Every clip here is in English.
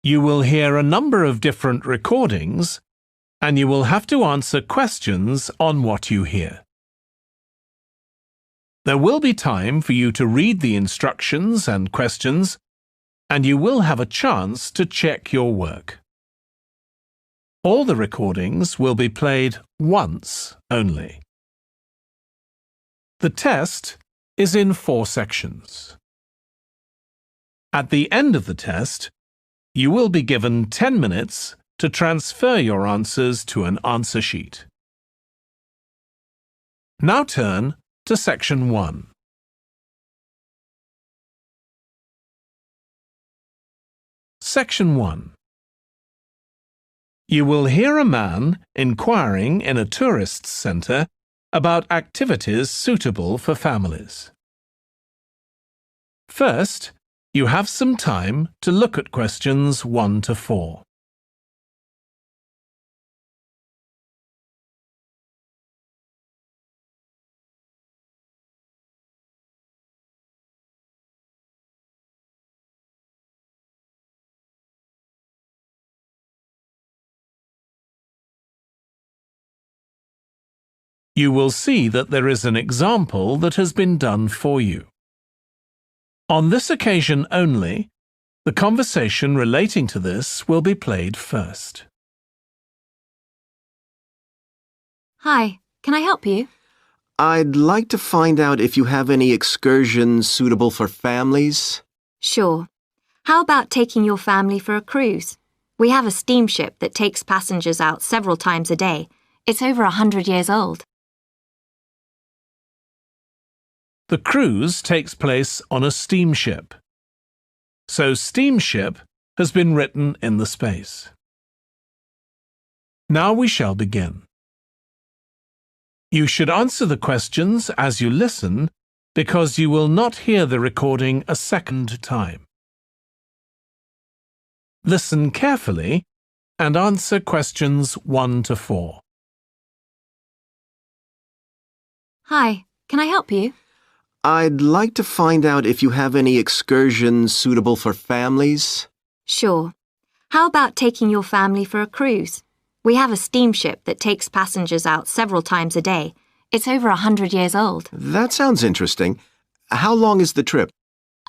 You will hear a number of different recordings, and you will have to answer questions on what you hear. There will be time for you to read the instructions and questions, and you will have a chance to check your work. All the recordings will be played once only. The test is in 4 sections. At the end of the test, you will be given 10 minutes to transfer your answers to an answer sheet. Now turn to Section 1. Section 1. You will hear a man inquiring in a tourist centre about activities suitable for families. First, you have some time to look at questions 1 to 4. You will see that there is an example that has been done for you. On this occasion only, the conversation relating to this will be played first. Hi, can I help you? I'd like to find out if you have any excursions suitable for families. Sure. How about taking your family for a cruise? We have a steamship that takes passengers out several times a day. It's over 100 years old. The cruise takes place on a steamship. So steamship has been written in the space. Now we shall begin. You should answer the questions as you listen because you will not hear the recording a second time. Listen carefully and answer questions 1 to 4. Hi, can I help you? I'd like to find out if you have any excursions suitable for families. Sure. How about taking your family for a cruise? We have a steamship that takes passengers out several times a day. It's over 100 years old. That sounds interesting. How long is the trip?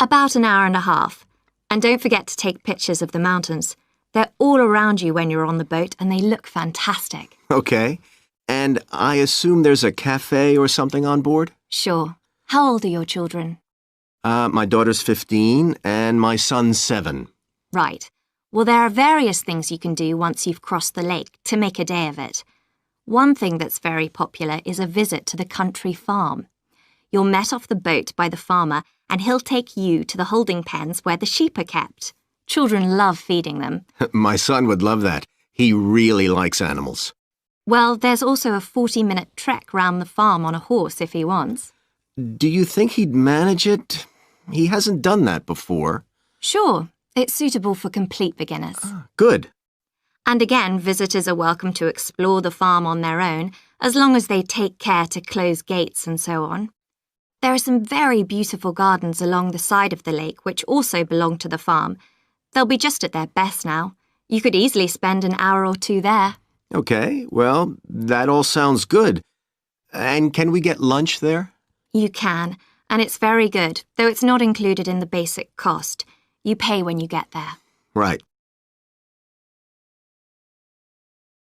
About an hour and a half. And don't forget to take pictures of the mountains. They're all around you when you're on the boat and they look fantastic. Okay. And I assume there's a cafe or something on board? Sure. How old are your children? My daughter's 15 and my son's 7. Right. Well, there are various things you can do once you've crossed the lake to make a day of it. One thing that's very popular is a visit to the country farm. You're met off the boat by the farmer and he'll take you to the holding pens where the sheep are kept. Children love feeding them. My son would love that. He really likes animals. Well, there's also a 40-minute trek round the farm on a horse if he wants. Do you think he'd manage it? He hasn't done that before. Sure. It's suitable for complete beginners. Good. And again, visitors are welcome to explore the farm on their own, as long as they take care to close gates and so on. There are some very beautiful gardens along the side of the lake which also belong to the farm. They'll be just at their best now. You could easily spend an hour or 2 there. Okay, well, that all sounds good. And can we get lunch there? You can, and it's very good, though it's not included in the basic cost. You pay when you get there. Right.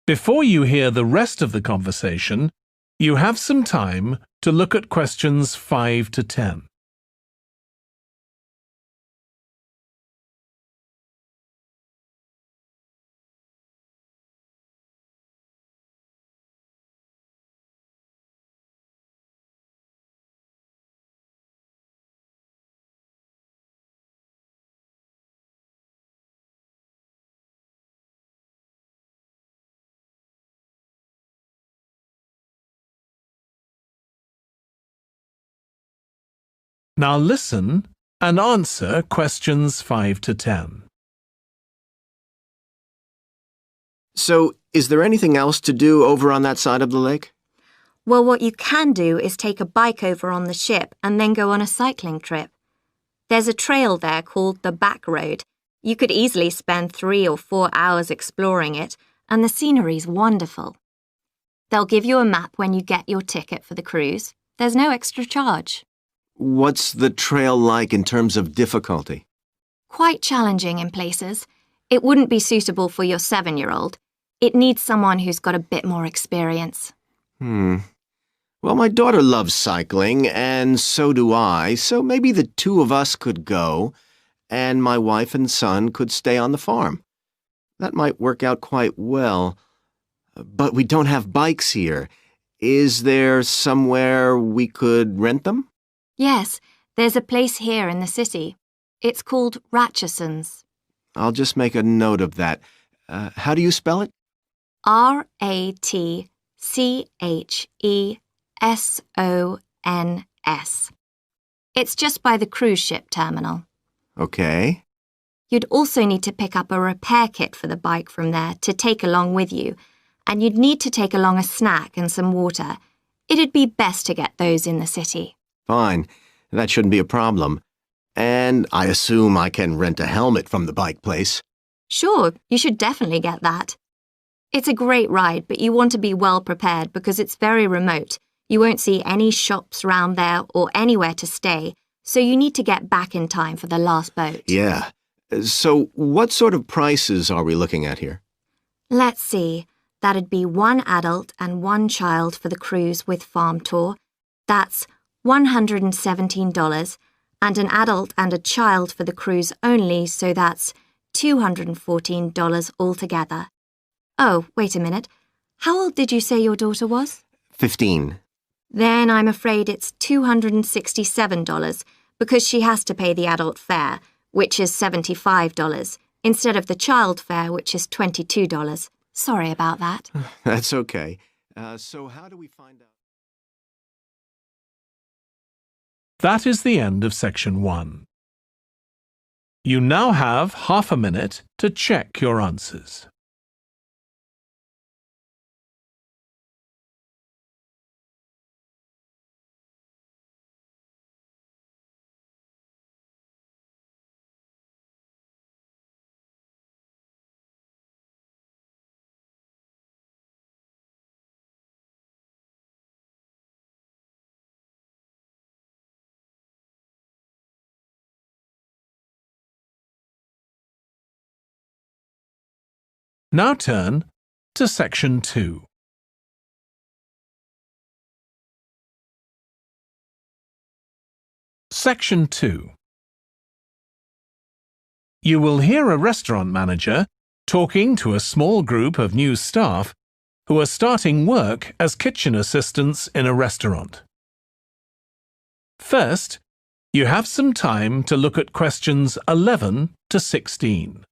Before you hear the rest of the conversation, you have some time to look at questions 5 to 10. Now listen and answer questions 5 to 10. So, is there anything else to do over on that side of the lake? Well, what you can do is take a bike over on the ship and then go on a cycling trip. There's a trail there called the Back Road. You could easily spend 3 or 4 hours exploring it, and the scenery's wonderful. They'll give you a map when you get your ticket for the cruise. There's no extra charge. What's the trail like in terms of difficulty? Quite challenging in places. It wouldn't be suitable for your 7-year-old. It needs someone who's got a bit more experience. Well, my daughter loves cycling, and so do I, so maybe the two of us could go, and my wife and son could stay on the farm. That might work out quite well. But we don't have bikes here. Is there somewhere we could rent them? Yes, there's a place here in the city. It's called Ratcheson's. I'll just make a note of that. How do you spell it? Ratchesons. It's just by the cruise ship terminal. Okay. You'd also need to pick up a repair kit for the bike from there to take along with you, and you'd need to take along a snack and some water. It'd be best to get those in the city. Fine. That shouldn't be a problem. And I assume I can rent a helmet from the bike place. Sure, you should definitely get that. It's a great ride, but you want to be well prepared because it's very remote. You won't see any shops round there or anywhere to stay, so you need to get back in time for the last boat. Yeah. So what sort of prices are we looking at here? Let's see. That'd be 1 adult and 1 child for the cruise with farm tour. That's $117, and an adult and a child for the cruise only, so that's $214 altogether. Oh, wait a minute. How old did you say your daughter was? 15. Then I'm afraid it's $267 because she has to pay the adult fare, which is $75, instead of the child fare, which is $22. Sorry about that. That's okay. So how do we find out? That is the end of section 1. You now have half a minute to check your answers. Now turn to section 2. Section 2. You will hear a restaurant manager talking to a small group of new staff who are starting work as kitchen assistants in a restaurant. First, you have some time to look at questions 11 to 16.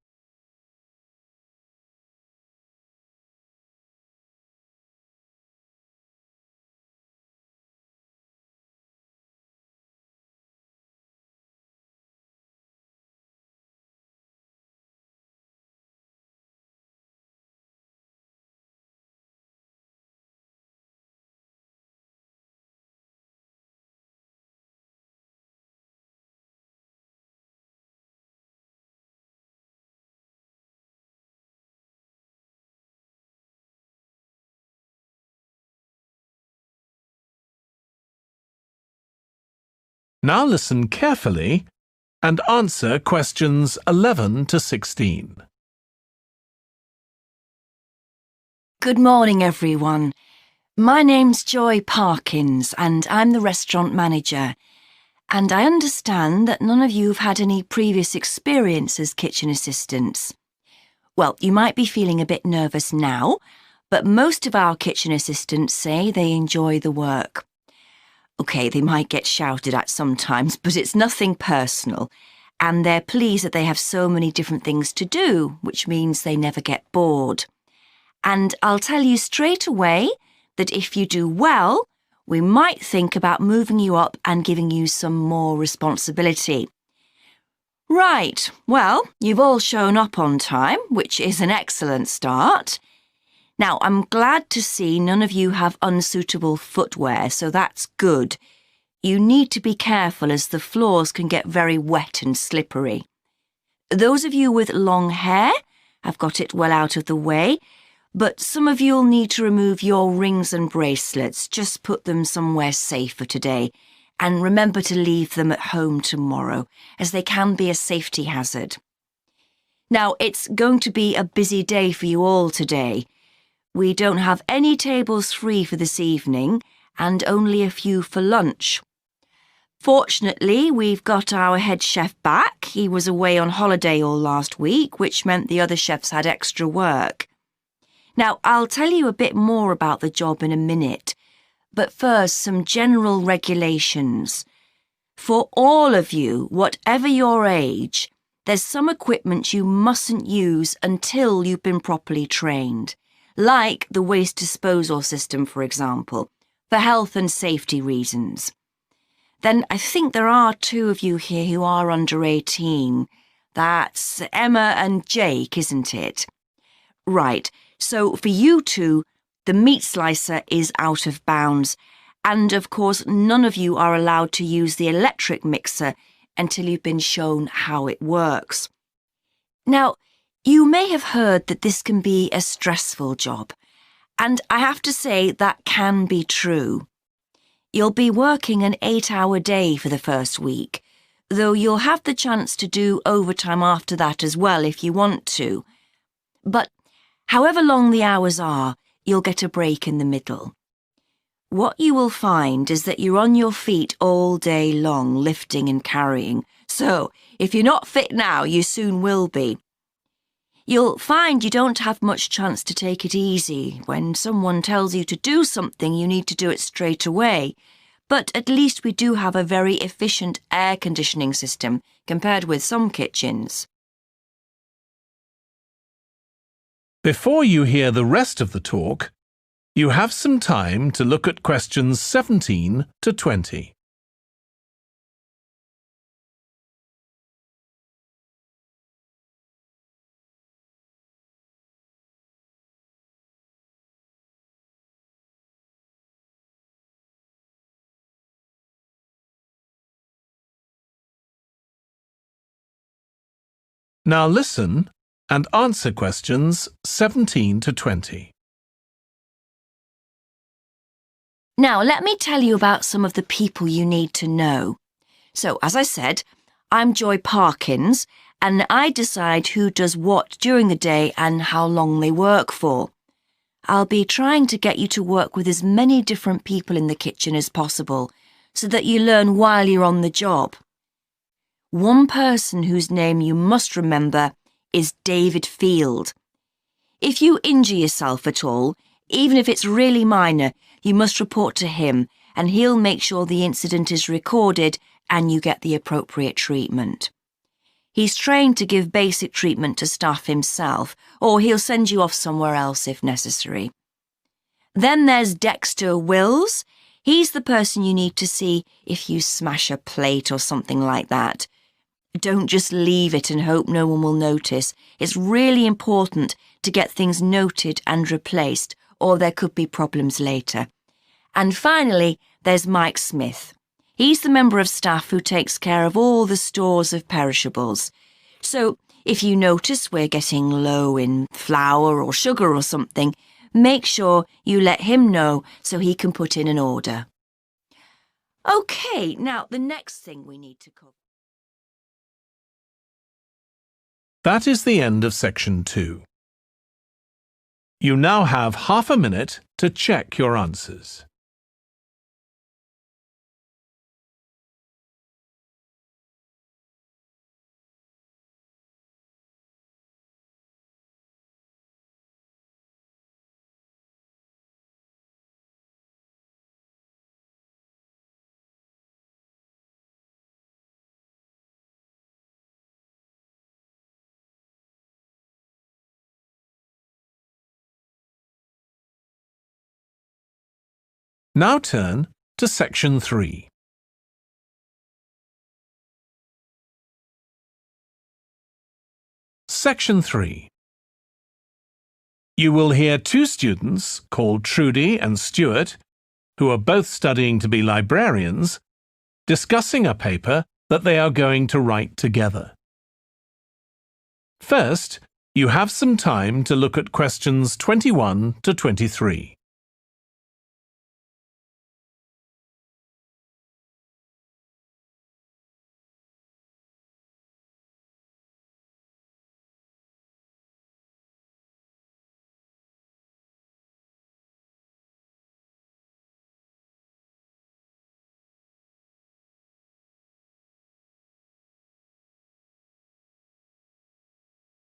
Now listen carefully and answer questions 11 to 16. Good morning, everyone. My name's Joy Parkins, and I'm the restaurant manager. And I understand that none of you have had any previous experience as kitchen assistants. Well, you might be feeling a bit nervous now, but most of our kitchen assistants say they enjoy the work. OK, they might get shouted at sometimes, but it's nothing personal. And they're pleased that they have so many different things to do, which means they never get bored. And I'll tell you straight away that if you do well, we might think about moving you up and giving you some more responsibility. Right, well, you've all shown up on time, which is an excellent start. Now, I'm glad to see none of you have unsuitable footwear, so that's good. You need to be careful as the floors can get very wet and slippery. Those of you with long hair, I've got it well out of the way, but some of you'll need to remove your rings and bracelets. Just put them somewhere safer today, and remember to leave them at home tomorrow, as they can be a safety hazard. Now, it's going to be a busy day for you all today. We don't have any tables free for this evening, and only a few for lunch. Fortunately, we've got our head chef back. He was away on holiday all last week, which meant the other chefs had extra work. Now, I'll tell you a bit more about the job in a minute, but first, some general regulations. For all of you, whatever your age, there's some equipment you mustn't use until you've been properly trained, like the waste disposal system, for example, for health and safety reasons. Then I think there are 2 of you here who are under 18. That's Emma and Jake, isn't it? Right, so for you 2, the meat slicer is out of bounds, and of course none of you are allowed to use the electric mixer until you've been shown how it works. Now, you may have heard that this can be a stressful job, and I have to say that can be true. You'll be working an 8-hour day for the first week, though you'll have the chance to do overtime after that as well if you want to. But however long the hours are, you'll get a break in the middle. What you will find is that you're on your feet all day long, lifting and carrying, so if you're not fit now, you soon will be. You'll find you don't have much chance to take it easy. When someone tells you to do something, you need to do it straight away. But at least we do have a very efficient air conditioning system compared with some kitchens. Before you hear the rest of the talk, you have some time to look at questions 17 to 20. Now listen and answer questions 17 to 20. Now, let me tell you about some of the people you need to know. So, as I said, I'm Joy Parkins, and I decide who does what during the day and how long they work for. I'll be trying to get you to work with as many different people in the kitchen as possible, so that you learn while you're on the job. One person whose name you must remember is David Field. If you injure yourself at all, even if it's really minor, you must report to him, and he'll make sure the incident is recorded and you get the appropriate treatment. He's trained to give basic treatment to staff himself, or he'll send you off somewhere else if necessary. Then there's Dexter Wills. He's the person you need to see if you smash a plate or something like that. Don't just leave it and hope no one will notice. It's really important to get things noted and replaced, or there could be problems later. And finally, there's Mike Smith. He's the member of staff who takes care of all the stores of perishables. So, if you notice we're getting low in flour or sugar or something, make sure you let him know so he can put in an order. OK, now the next thing we need to cover. That is the end of section 2. You now have half a minute to check your answers. Now turn to section 3. Section 3. You will hear 2 students called Trudy and Stuart, who are both studying to be librarians, discussing a paper that they are going to write together. First, you have some time to look at questions 21 to 23.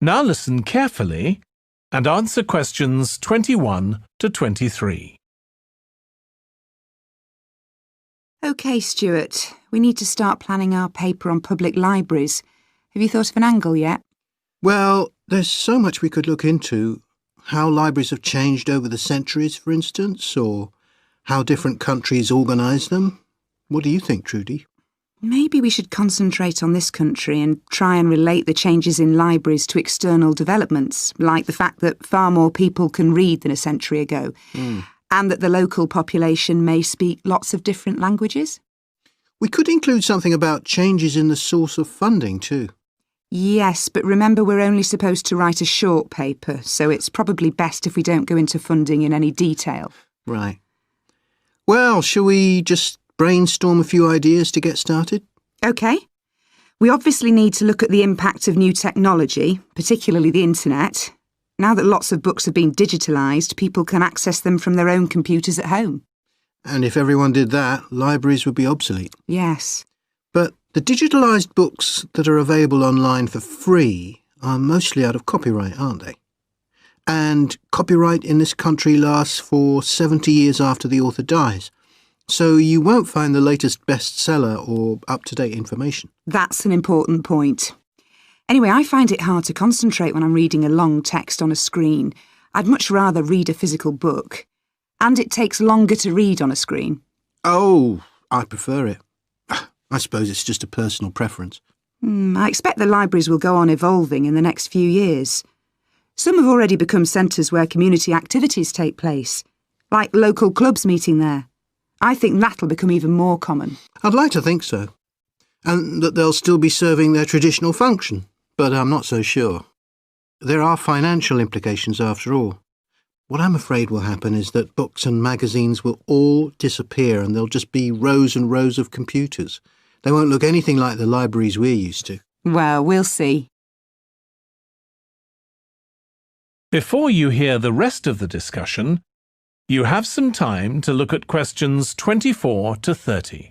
Now listen carefully and answer questions 21 to 23. OK, Stuart, we need to start planning our paper on public libraries. Have you thought of an angle yet? Well, there's so much we could look into. How libraries have changed over the centuries, for instance, or how different countries organise them. What do you think, Trudy? Maybe we should concentrate on this country and try and relate the changes in libraries to external developments, like the fact that far more people can read than a century ago, and that the local population may speak lots of different languages. We could include something about changes in the source of funding too. Yes, but remember we're only supposed to write a short paper, so it's probably best if we don't go into funding in any detail. Right. Well, shall we just brainstorm a few ideas to get started? OK. We obviously need to look at the impact of new technology, particularly the internet. Now that lots of books have been digitalised, people can access them from their own computers at home. And if everyone did that, libraries would be obsolete. Yes. But the digitalised books that are available online for free are mostly out of copyright, aren't they? And copyright in this country lasts for 70 years after the author dies. So you won't find the latest bestseller or up-to-date information. That's an important point. Anyway, I find it hard to concentrate when I'm reading a long text on a screen. I'd much rather read a physical book. And it takes longer to read on a screen. Oh, I prefer it. I suppose it's just a personal preference. I expect the libraries will go on evolving in the next few years. Some have already become centres where community activities take place, like local clubs meeting there. I think that'll become even more common. I'd like to think so. And that they'll still be serving their traditional function, but I'm not so sure. There are financial implications after all. What I'm afraid will happen is that books and magazines will all disappear and there'll just be rows and rows of computers. They won't look anything like the libraries we're used to. Well, we'll see. Before you hear the rest of the discussion, you have some time to look at questions 24 to 30.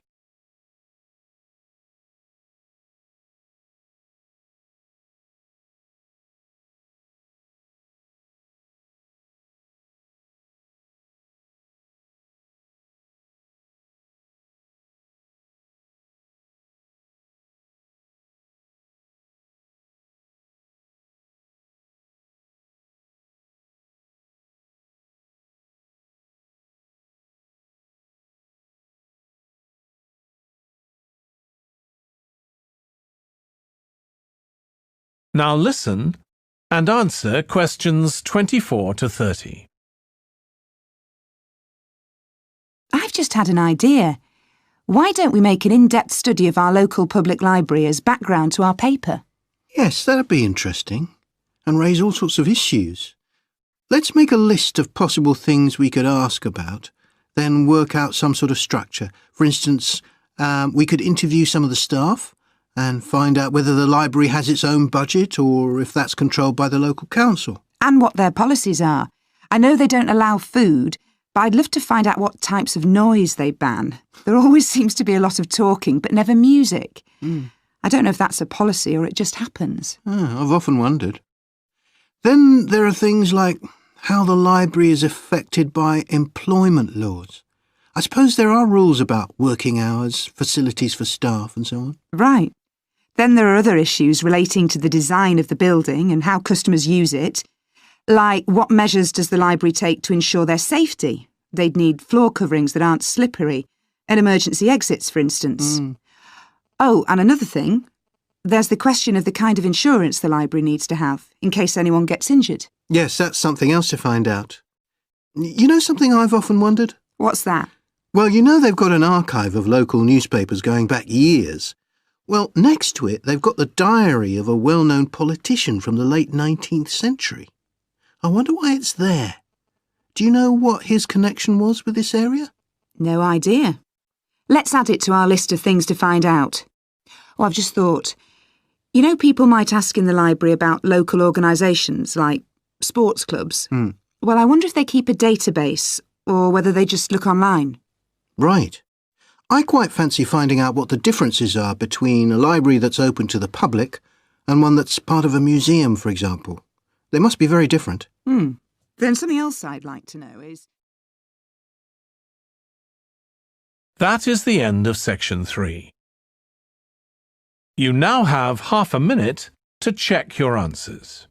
Now listen and answer questions 24 to 30. I've just had an idea. Why don't we make an in-depth study of our local public library as background to our paper? Yes, that'd be interesting. And raise all sorts of issues. Let's make a list of possible things we could ask about, then work out some sort of structure. For instance, we could interview some of the staff and find out whether the library has its own budget or if that's controlled by the local council. And what their policies are. I know they don't allow food, but I'd love to find out what types of noise they ban. There always seems to be a lot of talking, but never music. I don't know if that's a policy or it just happens. I've often wondered. Then there are things like how the library is affected by employment laws. I suppose there are rules about working hours, facilities for staff and so on. Right. Then there are other issues relating to the design of the building and how customers use it. Like, what measures does the library take to ensure their safety? They'd need floor coverings that aren't slippery, and emergency exits, for instance. Oh, and another thing, there's the question of the kind of insurance the library needs to have, in case anyone gets injured. Yes, that's something else to find out. You know something I've often wondered? What's that? Well, you know they've got an archive of local newspapers going back years. Well, next to it, they've got the diary of a well-known politician from the late 19th century. I wonder why it's there. Do you know what his connection was with this area? No idea. Let's add it to our list of things to find out. Oh, I've just thought, you know, people might ask in the library about local organisations like sports clubs. Well, I wonder if they keep a database or whether they just look online. Right. I quite fancy finding out what the differences are between a library that's open to the public and one that's part of a museum, for example. They must be very different. Then something else I'd like to know is... That is the end of section 3. You now have half a minute to check your answers.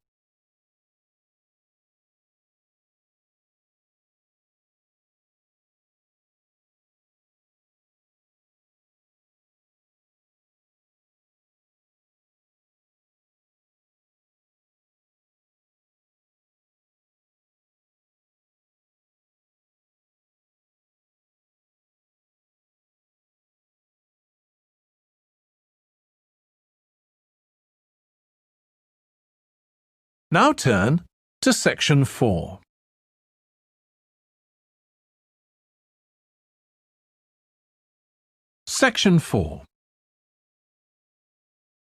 Now turn to section 4. Section 4.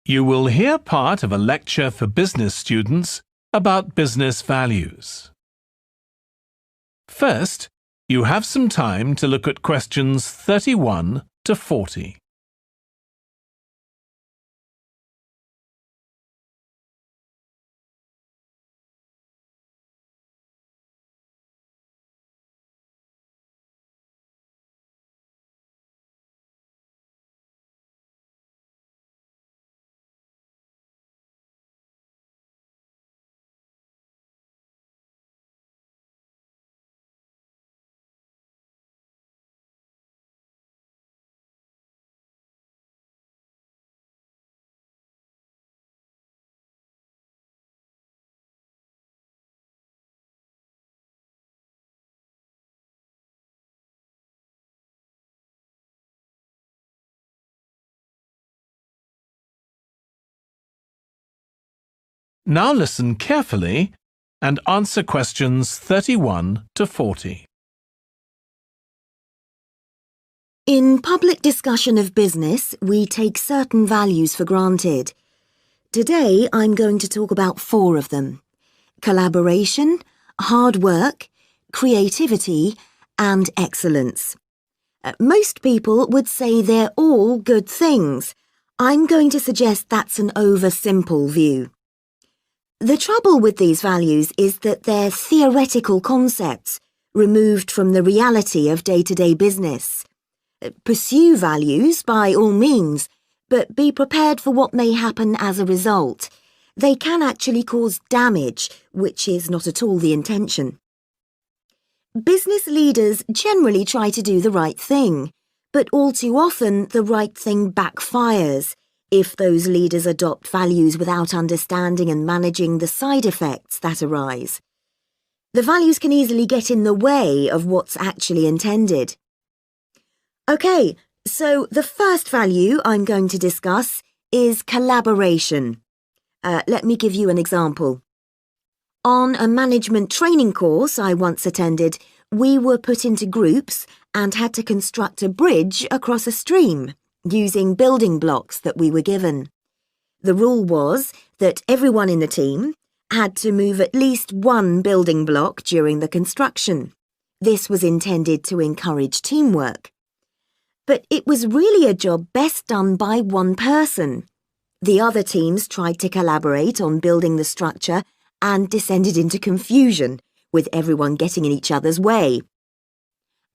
You will hear part of a lecture for business students about business values. First, you have some time to look at questions 31 to 40. Now listen carefully and answer questions 31 to 40. In public discussion of business, we take certain values for granted. Today, I'm going to talk about 4 of them: collaboration, hard work, creativity, and excellence. Most people would say they're all good things. I'm going to suggest that's an oversimple view. The trouble with these values is that they're theoretical concepts, removed from the reality of day-to-day business. Pursue values by all means, but be prepared for what may happen as a result. They can actually cause damage, which is not at all the intention. Business leaders generally try to do the right thing, but all too often the right thing backfires if those leaders adopt values without understanding and managing the side effects that arise. The values can easily get in the way of what's actually intended. Okay, so the first value I'm going to discuss is collaboration. Let me give you an example. On a management training course I once attended, we were put into groups and had to construct a bridge across a stream, using building blocks that we were given. The rule was that everyone in the team had to move at least one building block during the construction. This was intended to encourage teamwork. But it was really a job best done by one person. The other teams tried to collaborate on building the structure and descended into confusion, with everyone getting in each other's way.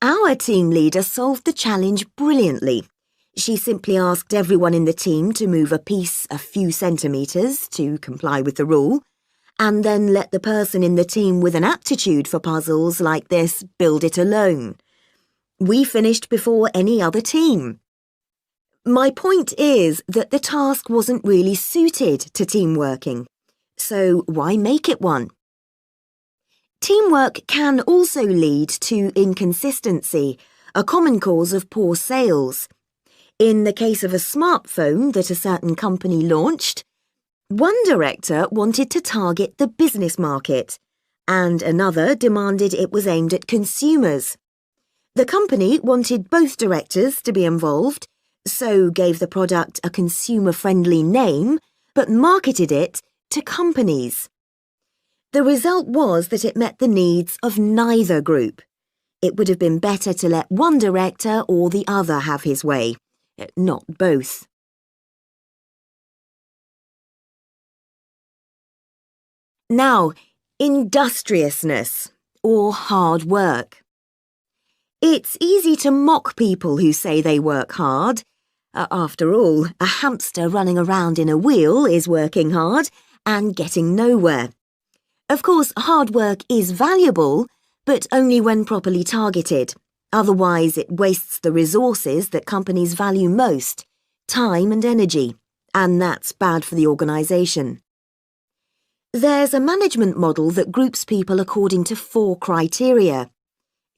Our team leader solved the challenge brilliantly. She simply asked everyone in the team to move a piece a few centimetres to comply with the rule, and then let the person in the team with an aptitude for puzzles like this build it alone. We finished before any other team. My point is that the task wasn't really suited to team working, so why make it one? Teamwork can also lead to inconsistency, a common cause of poor sales. In the case of a smartphone that a certain company launched, one director wanted to target the business market, and another demanded it was aimed at consumers. The company wanted both directors to be involved, so gave the product a consumer-friendly name, but marketed it to companies. The result was that it met the needs of neither group. It would have been better to let one director or the other have his way, not both. Now, industriousness, or hard work. It's easy to mock people who say they work hard. After all, a hamster running around in a wheel is working hard and getting nowhere. Of course, hard work is valuable, but only when properly targeted. Otherwise, it wastes the resources that companies value most, time and energy, and that's bad for the organisation. There's a management model that groups people according to 4 criteria: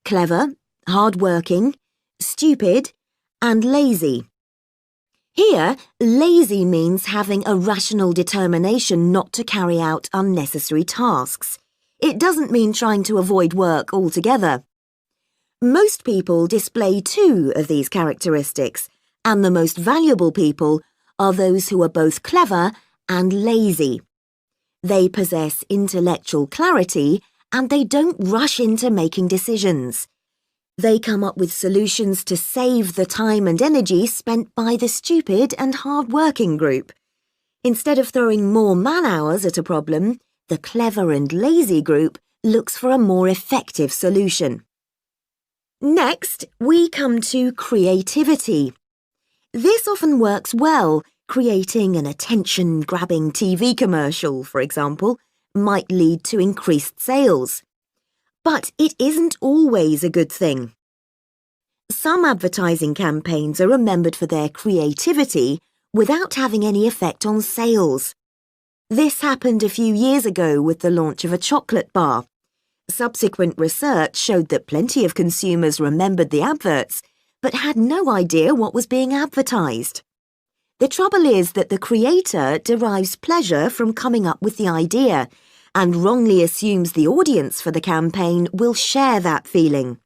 clever, hard-working, stupid, and lazy. Here, lazy means having a rational determination not to carry out unnecessary tasks. It doesn't mean trying to avoid work altogether. Most people display 2 of these characteristics, and the most valuable people are those who are both clever and lazy. They possess intellectual clarity and they don't rush into making decisions. They come up with solutions to save the time and energy spent by the stupid and hard-working group. Instead of throwing more man-hours at a problem, the clever and lazy group looks for a more effective solution. Next, we come to creativity. This often works well. Creating an attention-grabbing TV commercial, for example, might lead to increased sales. But it isn't always a good thing. Some advertising campaigns are remembered for their creativity without having any effect on sales. This happened a few years ago with the launch of a chocolate bar. Subsequent research showed that plenty of consumers remembered the adverts, but had no idea what was being advertised. The trouble is that the creator derives pleasure from coming up with the idea and wrongly assumes the audience for the campaign will share that feeling.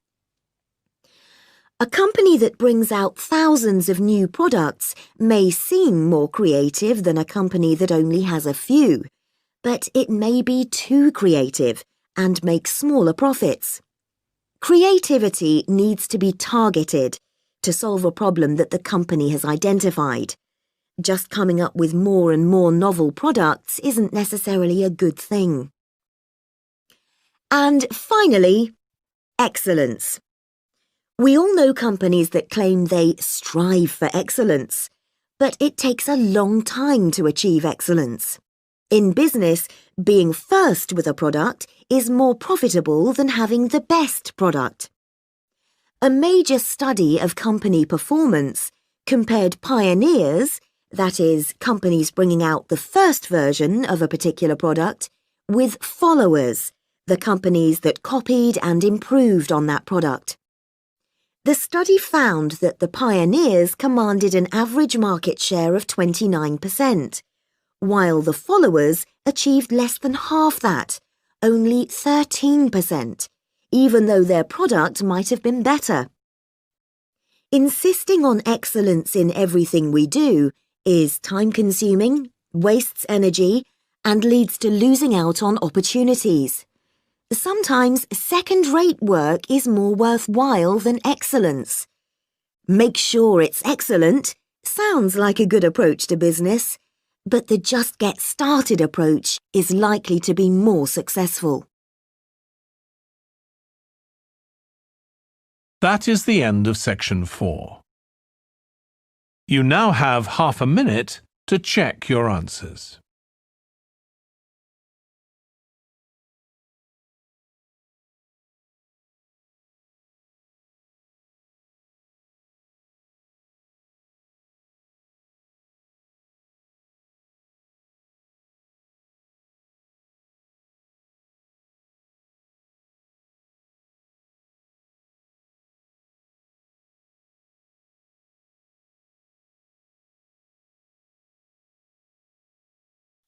A company that brings out thousands of new products may seem more creative than a company that only has a few, but it may be too creative and make smaller profits. Creativity needs to be targeted to solve a problem that the company has identified. Just coming up with more and more novel products isn't necessarily a good thing. And finally, excellence. We all know companies that claim they strive for excellence, but it takes a long time to achieve excellence. In business, being first with a product is more profitable than having the best product. A major study of company performance compared pioneers, that is, companies bringing out the first version of a particular product, with followers, the companies that copied and improved on that product. The study found that the pioneers commanded an average market share of 29%, while the followers achieved less than half that, only 13%, even though their product might have been better. Insisting on excellence in everything we do is time-consuming, wastes energy, and leads to losing out on opportunities. Sometimes second-rate work is more worthwhile than excellence. Make sure it's excellent sounds like a good approach to business, but the just get started approach is likely to be more successful. That is the end of section 4. You now have half a minute to check your answers.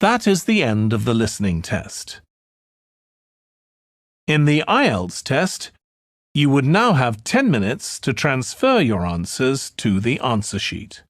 That is the end of the listening test. In the Ielts test, you would now have 10 minutes to transfer your answers to the answer sheet.